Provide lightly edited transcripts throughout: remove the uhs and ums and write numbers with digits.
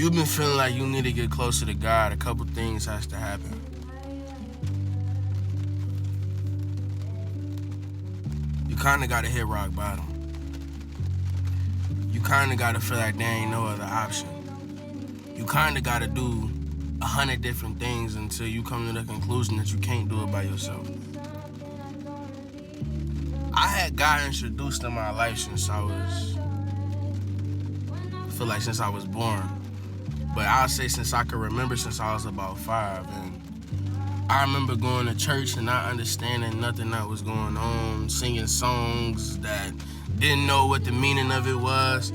you've been feeling like you need to get closer to God, a couple things has to happen. You kind of got to hit rock bottom. You kind of got to feel like there ain't no other option. You kind of got to do 100 different things until you come to the conclusion that you can't do it by yourself. I had God introduced in my life since I was born. But I'll say since I can remember, since I was about 5. And I remember going to church and not understanding nothing that was going on, singing songs that didn't know what the meaning of it was.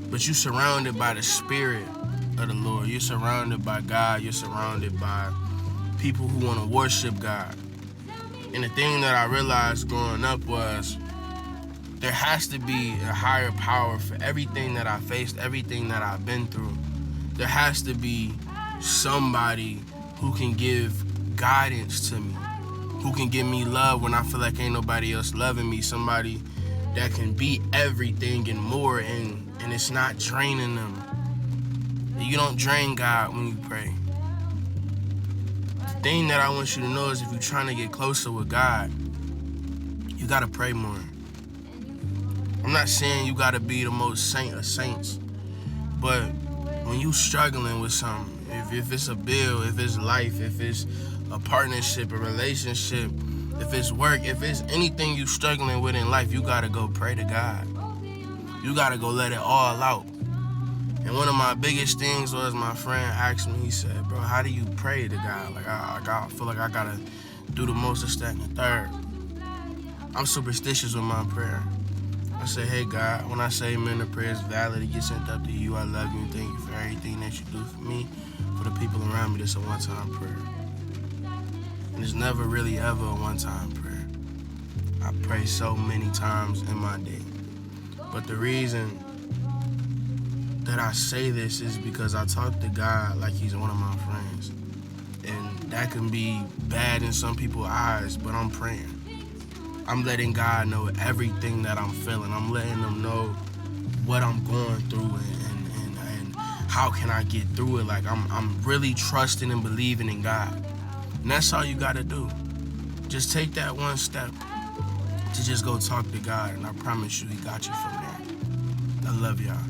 But you're surrounded by the Spirit of the Lord. You're surrounded by God. You're surrounded by people who want to worship God. And the thing that I realized growing up was there has to be a higher power for everything that I faced, everything that I've been through. There has to be somebody who can give guidance to me, who can give me love when I feel like ain't nobody else loving me, somebody that can be everything and more, and it's not draining them. You don't drain God when you pray. The thing that I want you to know is if you're trying to get closer with God, you gotta pray more. I'm not saying you gotta be the most saint of saints, but when you struggling with something, if it's a bill, if it's life, if it's a partnership, a relationship, if it's work, if it's anything you struggling with in life, you gotta go pray to God. You gotta go let it all out. And one of my biggest things was my friend asked me, he said, bro, how do you pray to God? Like, I feel like I gotta do the most of that and the third. I'm superstitious with my prayer. I say, hey, God, when I say amen, the prayer is valid. It gets sent up to you. I love you and thank you for everything that you do for me, for the people around me. This is a one-time prayer. And it's never really ever a one-time prayer. I pray so many times in my day. But the reason that I say this is because I talk to God like he's one of my friends. And that can be bad in some people's eyes, but I'm praying. I'm letting God know everything that I'm feeling. I'm letting him know what I'm going through and how can I get through it. Like I'm really trusting and believing in God. And that's all you gotta do. Just take that one step to just go talk to God, and I promise you he got you from there. I love y'all.